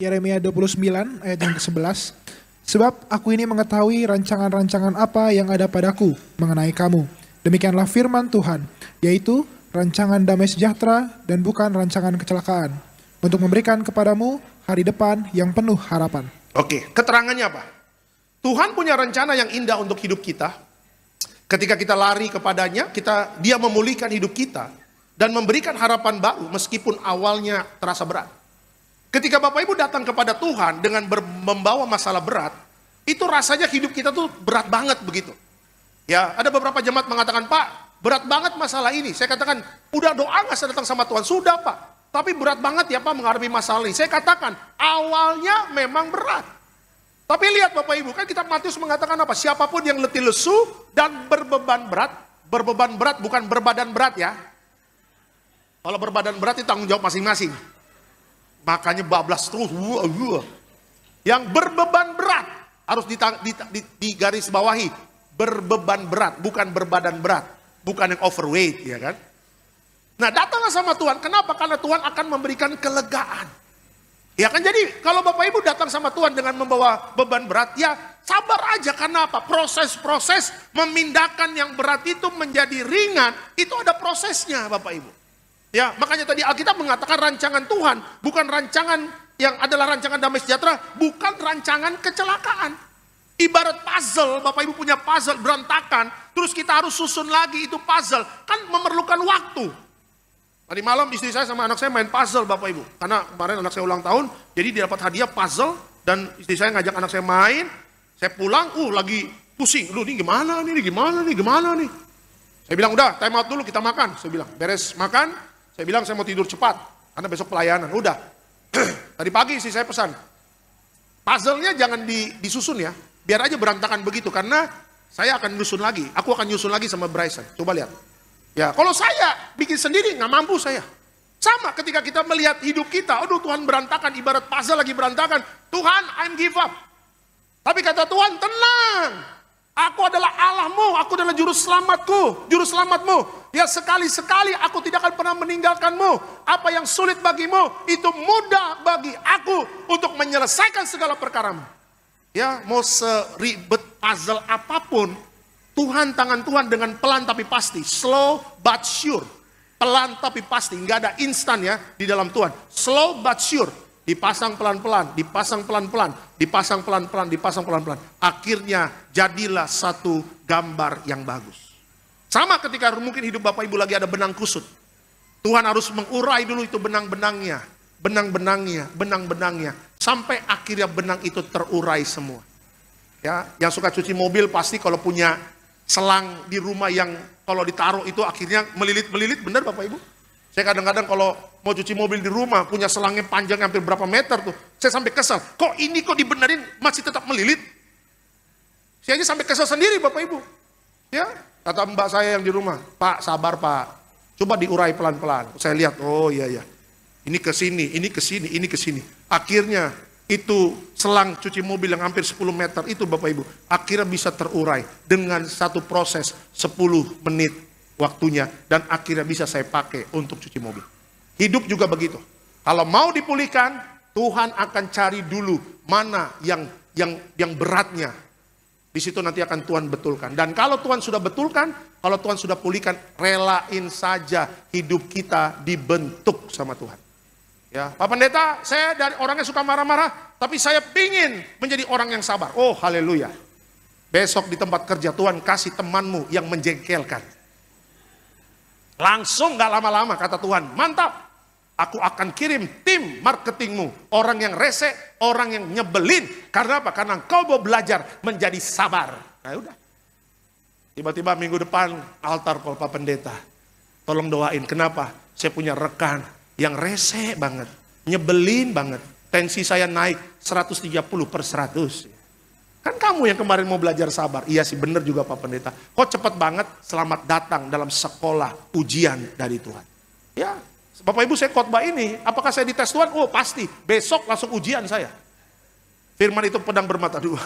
Yeremia 29 ayat yang ke-11. Sebab aku ini mengetahui rancangan-rancangan apa yang ada padaku mengenai kamu. Demikianlah firman Tuhan, yaitu rancangan damai sejahtera dan bukan rancangan kecelakaan. Untuk memberikan kepadamu hari depan yang penuh harapan. Oke, keterangannya apa? Tuhan punya rencana yang indah untuk hidup kita. Ketika kita lari kepadanya, dia memulihkan hidup kita. Dan memberikan harapan baru meskipun awalnya terasa berat. Ketika Bapak Ibu datang kepada Tuhan dengan membawa masalah berat, itu rasanya hidup kita tuh berat banget begitu. Ya, ada beberapa jemaat mengatakan, Pak, berat banget masalah ini. Saya katakan, udah doa nggak saya datang sama Tuhan? Sudah Pak, tapi berat banget ya Pak menghadapi masalah ini. Saya katakan, awalnya memang berat. Tapi lihat Bapak Ibu, kan kitab Matius mengatakan apa? Siapapun yang letih lesu dan berbeban berat bukan berbadan berat ya. Kalau berbadan berat itu tanggung jawab masing-masing. Makanya bablas terus. Yang berbeban berat harus digaris bawahi. Berbeban berat, bukan berbadan berat. Bukan yang overweight, ya kan? Nah, datanglah sama Tuhan. Kenapa? Karena Tuhan akan memberikan kelegaan. Ya kan, jadi kalau Bapak Ibu datang sama Tuhan dengan membawa beban berat, ya sabar aja. Karena apa? Proses-proses memindahkan yang berat itu menjadi ringan, itu ada prosesnya Bapak Ibu. Ya, makanya tadi Alkitab mengatakan rancangan Tuhan, bukan rancangan yang adalah rancangan damai sejahtera bukan rancangan kecelakaan. Ibarat puzzle, Bapak Ibu punya puzzle berantakan, terus kita harus susun lagi itu puzzle, kan memerlukan waktu. Tadi malam istri saya sama anak saya main puzzle Bapak Ibu, karena kemarin anak saya ulang tahun, jadi dia dapat hadiah puzzle, dan istri saya ngajak anak saya main, saya pulang, lagi pusing, ini gimana nih. Saya bilang udah time out dulu kita makan, saya bilang beres makan, saya bilang saya mau tidur cepat, karena besok pelayanan, udah. Tadi pagi istri saya pesan, puzzle-nya jangan disusun ya. Biar aja berantakan begitu, karena saya akan nyusun lagi. Aku akan nyusun lagi sama Bryson. Coba lihat. Ya, kalau saya bikin sendiri, nggak mampu saya. Sama ketika kita melihat hidup kita, aduh Tuhan berantakan, ibarat puzzle lagi berantakan. Tuhan, I'm give up. Tapi kata Tuhan, tenang. Aku adalah Allahmu, aku adalah juru selamatmu. Ya sekali-sekali aku tidak akan pernah meninggalkanmu. Apa yang sulit bagimu, itu mudah bagi aku untuk menyelesaikan segala perkaramu. Ya, mau seribet puzzle apapun, tangan Tuhan dengan pelan tapi pasti, slow but sure, pelan tapi pasti, nggak ada instan ya di dalam Tuhan, slow but sure, dipasang pelan-pelan, dipasang pelan-pelan, akhirnya jadilah satu gambar yang bagus. Sama ketika mungkin hidup Bapak Ibu lagi ada benang kusut, Tuhan harus mengurai dulu itu benang-benangnya, sampai akhirnya benang itu terurai semua. Ya, yang suka cuci mobil pasti kalau punya selang di rumah yang kalau ditaruh itu akhirnya melilit-melilit, benar Bapak Ibu? Saya kadang-kadang kalau mau cuci mobil di rumah punya selangnya panjang hampir berapa meter tuh, saya sampai kesal. Kok dibenerin masih tetap melilit? Saya aja sampai kesal sendiri Bapak Ibu. Ya, kata mbak saya yang di rumah, Pak sabar Pak, coba diurai pelan-pelan. Saya lihat, oh iya. Ini ke sini. Akhirnya itu selang cuci mobil yang hampir 10 meter itu Bapak Ibu, akhirnya bisa terurai dengan satu proses 10 menit waktunya, dan akhirnya bisa saya pakai untuk cuci mobil. Hidup juga begitu. Kalau mau dipulihkan, Tuhan akan cari dulu mana yang beratnya. Di situ nanti akan Tuhan betulkan. Dan kalau Tuhan sudah betulkan, kalau Tuhan sudah pulihkan, relain saja hidup kita dibentuk sama Tuhan. Ya, Pak Pendeta, saya dari orangnya suka marah-marah, tapi saya pingin menjadi orang yang sabar. Oh, haleluya. Besok di tempat kerja Tuhan kasih temanmu yang menjengkelkan. Langsung gak lama-lama kata Tuhan, mantap. Aku akan kirim tim marketingmu, orang yang rese, orang yang nyebelin. Karena apa? Karena kau mau belajar menjadi sabar. Nah udah. Tiba-tiba minggu depan altar Pak Pendeta. Tolong doain, kenapa? Saya punya rekan yang rese banget, nyebelin banget. Tensi saya naik 130/100. Kan kamu yang kemarin mau belajar sabar. Iya sih bener juga Pak Pendeta. Kok cepat banget, selamat datang dalam sekolah ujian dari Tuhan. Ya, Bapak Ibu saya khotbah ini, apakah saya dites Tuhan? Oh pasti, besok langsung ujian saya. Firman itu pedang bermata dua.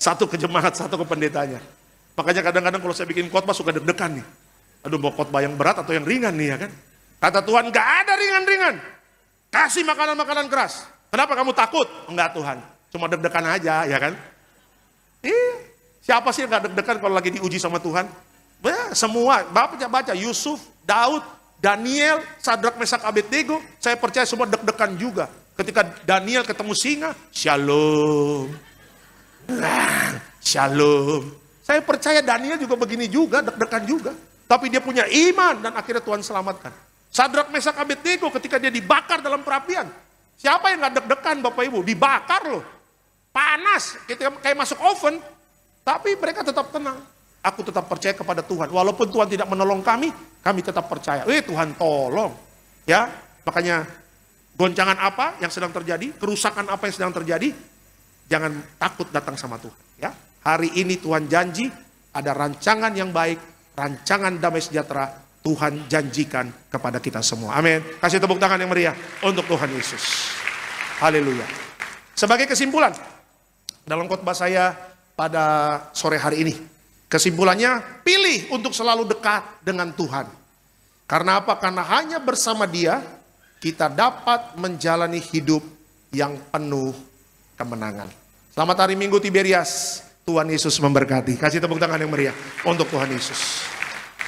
Satu ke jemaat, satu ke pendetanya. Makanya kadang-kadang kalau saya bikin khotbah suka deg-degan nih. Aduh mau khotbah yang berat atau yang ringan nih ya kan. Kata Tuhan, gak ada ringan-ringan. Kasih makanan-makanan keras. Kenapa kamu takut? Enggak Tuhan, cuma deg-degan aja ya kan. Siapa sih yang gak deg-degan kalau lagi diuji sama Tuhan? Semua, baca Yusuf, Daud, Daniel, Sadrak, Mesak, Abednego. Saya percaya semua deg-degan juga. Ketika Daniel ketemu singa, shalom. Shalom. Saya percaya Daniel juga begini juga, deg-degan juga. Tapi dia punya iman dan akhirnya Tuhan selamatkan. Sadrak, Mesak, Abednego ketika dia dibakar dalam perapian. Siapa yang gak deg-degan Bapak Ibu? Dibakar loh. Panas, kayak masuk oven. Tapi mereka tetap tenang. Aku tetap percaya kepada Tuhan. Walaupun Tuhan tidak menolong kami tetap percaya. Tuhan tolong. Ya, makanya goncangan apa yang sedang terjadi, kerusakan apa yang sedang terjadi, jangan takut datang sama Tuhan. Ya, hari ini Tuhan janji ada rancangan yang baik, rancangan damai sejahtera. Tuhan janjikan kepada kita semua. Amin. Kasih tepuk tangan yang meriah untuk Tuhan Yesus. Haleluya. Sebagai kesimpulan dalam khotbah saya pada sore hari ini, kesimpulannya pilih untuk selalu dekat dengan Tuhan. Karena apa? Karena hanya bersama Dia kita dapat menjalani hidup yang penuh kemenangan. Selamat hari Minggu Tiberias. Tuhan Yesus memberkati. Kasih tepuk tangan yang meriah untuk Tuhan Yesus.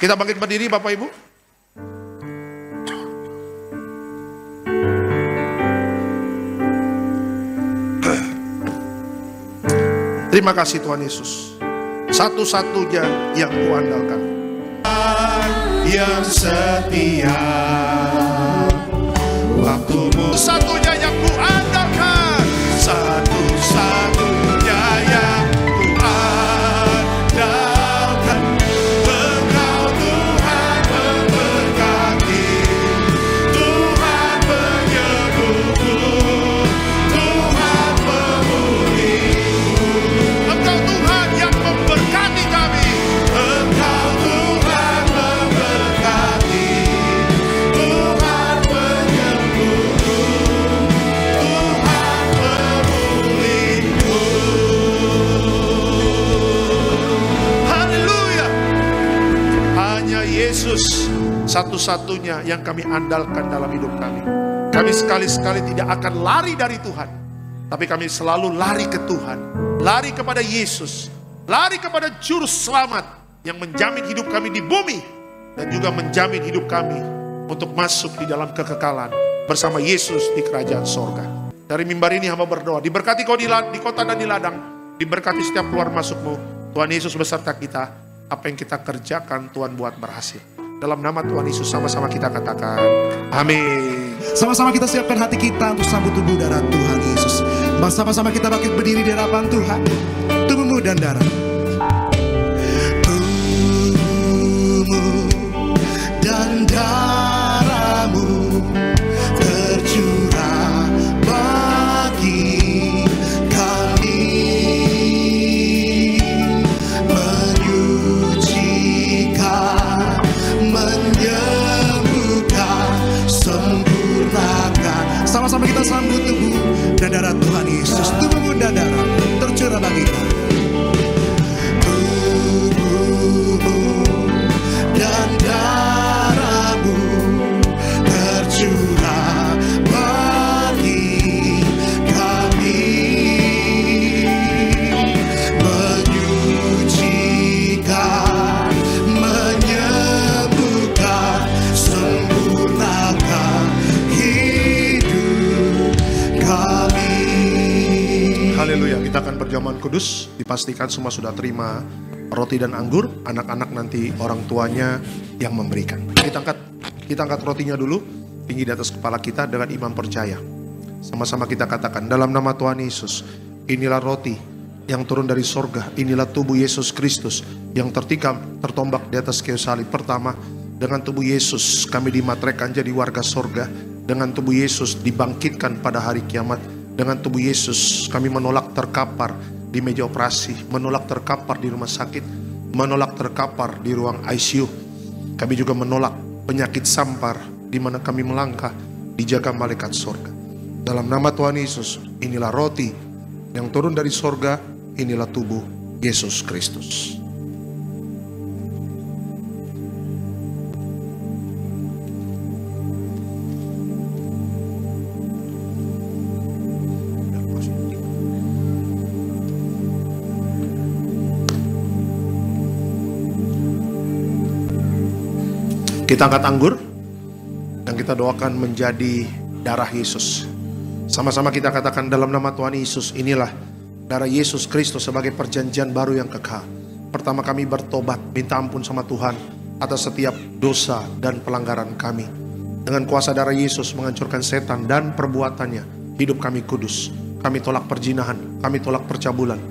Kita bangkit berdiri Bapak Ibu. Terima kasih Tuhan Yesus. Satu-satunya yang kuandalkan. Yang setia, waktumu satunya yang kuandalkan, satu-satunya yang kuandalkan. Engkau Tuhan memberkati, Tuhan penyembuhku, Tuhan pemulihku. Engkau Tuhan yang memberkati kami, Engkau Tuhan memberkati, Tuhan penyembuhku, Tuhan pemulihku. Haleluya. Hanya Yesus satu-satunya yang kami andalkan dalam hidup kami. Kami sekali-sekali tidak akan lari dari Tuhan, tapi kami selalu lari ke Tuhan, lari kepada Yesus, lari kepada Juru Selamat yang menjamin hidup kami di bumi dan juga menjamin hidup kami untuk masuk di dalam kekekalan bersama Yesus di kerajaan sorga. Dari mimbar ini hamba berdoa, diberkati kau di kota dan di ladang, diberkati setiap keluar masukmu. Tuhan Yesus beserta kita, apa yang kita kerjakan Tuhan buat berhasil. Dalam nama Tuhan Yesus sama-sama kita katakan amin. Sama-sama kita siapkan hati kita untuk sambut tubuh darah Tuhan Yesus. Sama-sama kita bangkit berdiri di hadapan Tuhan. Tubuhmu dan darah. Tubuhmu dan darahmu tercurah bagi kami, menyucikan, menyembuhkan, sempurnakan. Sama-sama kita sambut tubuh dan darah Tuhan Yesus. Tubuhmu dan darah tercurah bagi kami. Tubuhmu dan darahmu tercurah bagi kami, menyucikan, menyembuhkan, sempurnakan hidup kami. Haleluya. Kita akan berjamuan kudus. Dipastikan semua sudah terima roti dan anggur. Anak-anak nanti orang tuanya yang memberikan. Kita angkat rotinya dulu, tinggi di atas kepala kita dengan iman percaya. Sama-sama kita katakan dalam nama Tuhan Yesus, inilah roti yang turun dari sorga, inilah tubuh Yesus Kristus yang tertikam, tertombak di atas kayu salib. Pertama, dengan tubuh Yesus kami dimateraikan jadi warga sorga. Dengan tubuh Yesus dibangkitkan pada hari kiamat. Dengan tubuh Yesus kami menolak terkapar di meja operasi, menolak terkapar di rumah sakit, menolak terkapar di ruang ICU. Kami juga menolak penyakit sampar di mana kami melangkah dijaga malaikat sorga. Dalam nama Tuhan Yesus, inilah roti yang turun dari sorga, inilah tubuh Yesus Kristus. Kita angkat anggur dan kita doakan menjadi darah Yesus. Sama-sama kita katakan dalam nama Tuhan Yesus, inilah darah Yesus Kristus sebagai perjanjian baru yang kekal. Pertama kami bertobat, minta ampun sama Tuhan atas setiap dosa dan pelanggaran kami. Dengan kuasa darah Yesus menghancurkan setan dan perbuatannya, hidup kami kudus. Kami tolak perzinahan, kami tolak percabulan,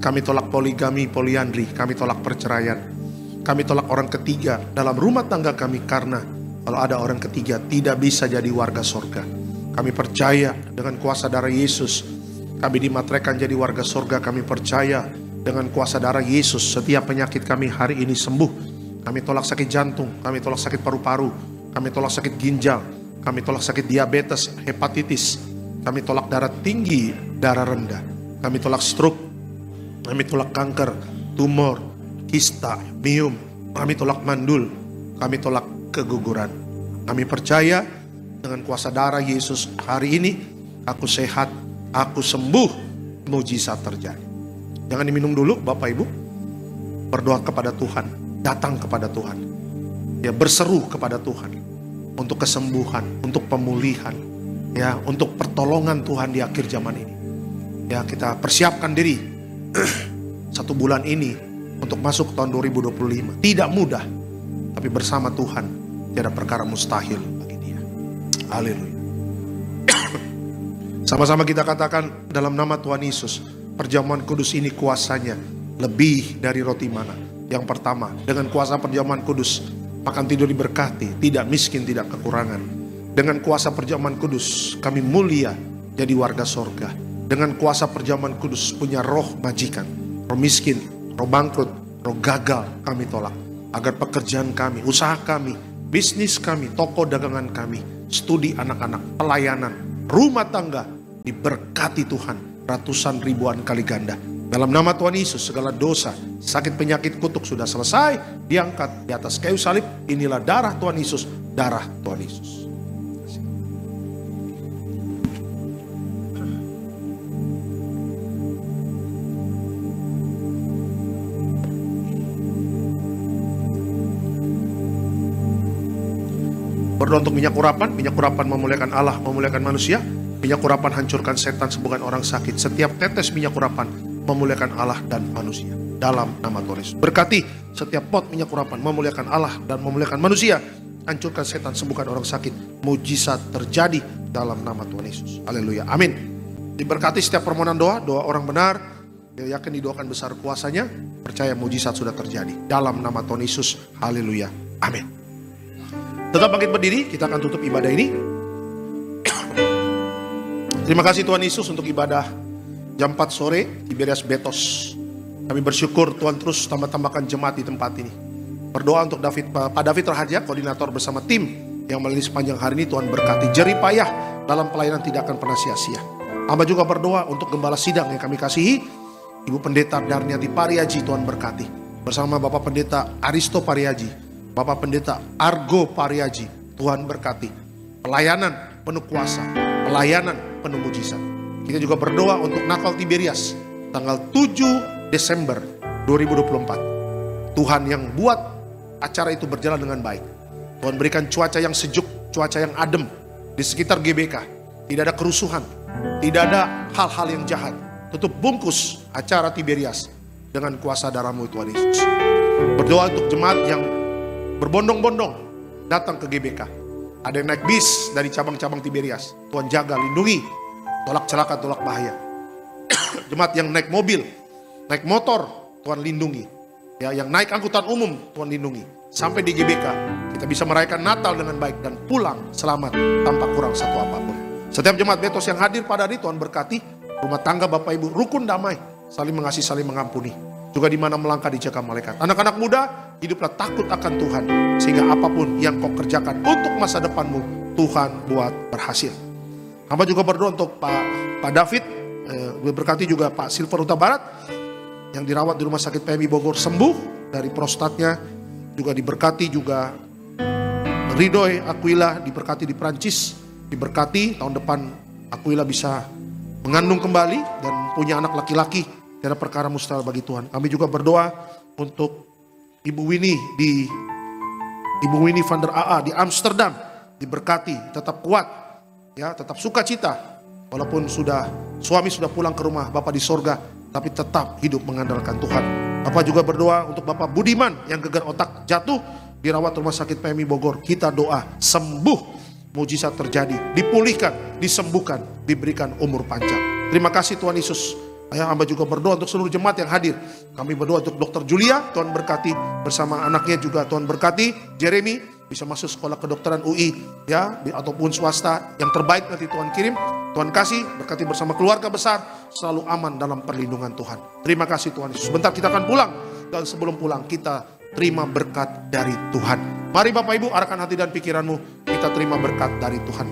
kami tolak poligami, poliandri, kami tolak perceraian. Kami tolak orang ketiga dalam rumah tangga kami, karena kalau ada orang ketiga tidak bisa jadi warga sorga. Kami percaya dengan kuasa darah Yesus kami dimateraikan jadi warga sorga. Kami percaya dengan kuasa darah Yesus setiap penyakit kami hari ini sembuh. Kami tolak sakit jantung, kami tolak sakit paru-paru, kami tolak sakit ginjal, kami tolak sakit diabetes, hepatitis, kami tolak darah tinggi, darah rendah, kami tolak stroke, kami tolak kanker, tumor, kista, miom, kami tolak mandul, kami tolak keguguran. Kami percaya dengan kuasa darah Yesus hari ini aku sehat, aku sembuh, mujizat terjadi. Jangan diminum dulu Bapak Ibu. Berdoa kepada Tuhan, datang kepada Tuhan, ya, berseru kepada Tuhan untuk kesembuhan, untuk pemulihan, ya, untuk pertolongan Tuhan di akhir zaman ini. Ya, kita persiapkan diri 1 bulan ini untuk masuk tahun 2025. Tidak mudah, tapi bersama Tuhan tiada perkara mustahil bagi dia. Haleluya. Sama-sama kita katakan dalam nama Tuhan Yesus, perjamuan kudus ini kuasanya lebih dari roti mana. Yang pertama, dengan kuasa perjamuan kudus, makan tidur diberkati, tidak miskin, tidak kekurangan. Dengan kuasa perjamuan kudus, kami mulia jadi warga sorga. Dengan kuasa perjamuan kudus, punya roh majikan, roh miskin, roh bangkrut, roh gagal kami tolak. Agar pekerjaan kami, usaha kami, bisnis kami, toko dagangan kami, studi anak-anak, pelayanan, rumah tangga diberkati Tuhan ratusan ribuan kali ganda. Dalam nama Tuhan Yesus, segala dosa, sakit, penyakit, kutuk sudah selesai, diangkat di atas kayu salib. Inilah darah Tuhan Yesus, darah Tuhan Yesus. Berdoa untuk minyak urapan memuliakan Allah, memuliakan manusia. Minyak urapan hancurkan setan, sembuhkan orang sakit. Setiap tetes minyak urapan memuliakan Allah dan manusia. Dalam nama Tuhan Yesus. Berkati setiap pot minyak urapan memuliakan Allah dan memuliakan manusia. Hancurkan setan, sembuhkan orang sakit. Mujizat terjadi dalam nama Tuhan Yesus. Haleluya. Amin. Diberkati setiap permohonan doa orang benar. Dia yakin didoakan besar kuasanya. Percaya mujizat sudah terjadi. Dalam nama Tuhan Yesus. Haleluya. Amin. Tetap bangkit berdiri, kita akan tutup ibadah ini. Terima kasih Tuhan Yesus untuk ibadah jam 4 sore Tiberias Betos. Kami bersyukur Tuhan terus tambah-tambahkan jemaat di tempat ini. Berdoa untuk Pak David Raharja, koordinator bersama tim yang melalui sepanjang hari ini. Tuhan berkati, jerih payah dalam pelayanan tidak akan pernah sia-sia. Hamba juga berdoa untuk gembala sidang yang kami kasihi, Ibu Pendeta Darniati Pariaji, Tuhan berkati. Bersama Bapak Pendeta Aristo Pariaji, Bapak Pendeta Argo Pariaji, Tuhan berkati. Pelayanan penuh kuasa, pelayanan penuh mujizat. Kita juga berdoa untuk Natal Tiberias tanggal 7 Desember 2024. Tuhan yang buat acara itu berjalan dengan baik. Tuhan berikan cuaca yang sejuk, cuaca yang adem di sekitar GBK. Tidak ada kerusuhan, tidak ada hal-hal yang jahat. Tutup bungkus acara Tiberias dengan kuasa darah-Mu Tuhan Yesus. Berdoa untuk jemaat yang berbondong-bondong datang ke GBK. Ada yang naik bis dari cabang-cabang Tiberias. Tuhan jaga, lindungi, tolak celaka, tolak bahaya. Jemaat yang naik mobil, naik motor, Tuhan lindungi. Ya, yang naik angkutan umum, Tuhan lindungi. Sampai di GBK, kita bisa merayakan Natal dengan baik dan pulang selamat tanpa kurang satu apapun. Setiap jemaat Betos yang hadir pada hari Tuhan berkati. Rumah tangga Bapak Ibu rukun damai, saling mengasihi, saling mengampuni. Juga di mana melangkah dijaga malaikat. Anak-anak muda, hiduplah takut akan Tuhan. Sehingga apapun yang kau kerjakan untuk masa depanmu, Tuhan buat berhasil. Hamba juga berdoa untuk Pak David. Berkati juga Pak Silver Huta Barat. Yang dirawat di rumah sakit PMI Bogor sembuh dari prostatnya. Juga diberkati juga Ridoy Aquila, diberkati di Prancis. Diberkati tahun depan Aquila bisa mengandung kembali dan punya anak laki-laki. Tidak ada perkara mustahil bagi Tuhan. Kami juga berdoa untuk Ibu Winnie van der AA di Amsterdam, diberkati, tetap kuat, ya, tetap sukacita. Walaupun suami sudah pulang ke rumah Bapak di sorga, tapi tetap hidup mengandalkan Tuhan. Bapak juga berdoa untuk Bapak Budiman yang gegar otak jatuh, dirawat rumah sakit PMI Bogor. Kita doa sembuh, mujizat terjadi, dipulihkan, disembuhkan, diberikan umur panjang. Terima kasih Tuhan Yesus. Hamba juga berdoa untuk seluruh jemaat yang hadir. Kami berdoa untuk Dr. Julia, Tuhan berkati, bersama anaknya juga Tuhan berkati. Jeremy bisa masuk sekolah kedokteran UI, ya, ataupun swasta, yang terbaik nanti Tuhan kirim. Tuhan kasih, berkati bersama keluarga besar, selalu aman dalam perlindungan Tuhan. Terima kasih Tuhan Yesus. Sebentar kita akan pulang, dan sebelum pulang kita terima berkat dari Tuhan. Mari Bapak Ibu, arahkan hati dan pikiranmu, kita terima berkat dari Tuhan.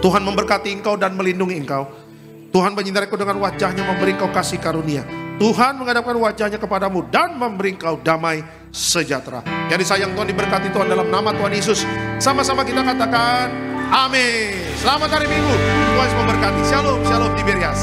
Tuhan memberkati engkau dan melindungi engkau. Tuhan menyinari engkau dengan wajahnya, memberi engkau kasih karunia. Tuhan menghadapkan wajahnya kepadamu dan memberi engkau damai sejahtera. Yang disayang Tuhan, diberkati Tuhan dalam nama Tuhan Yesus. Sama-sama kita katakan amin. Selamat hari Minggu. Tuhan memberkati. Shalom, shalom Tiberias.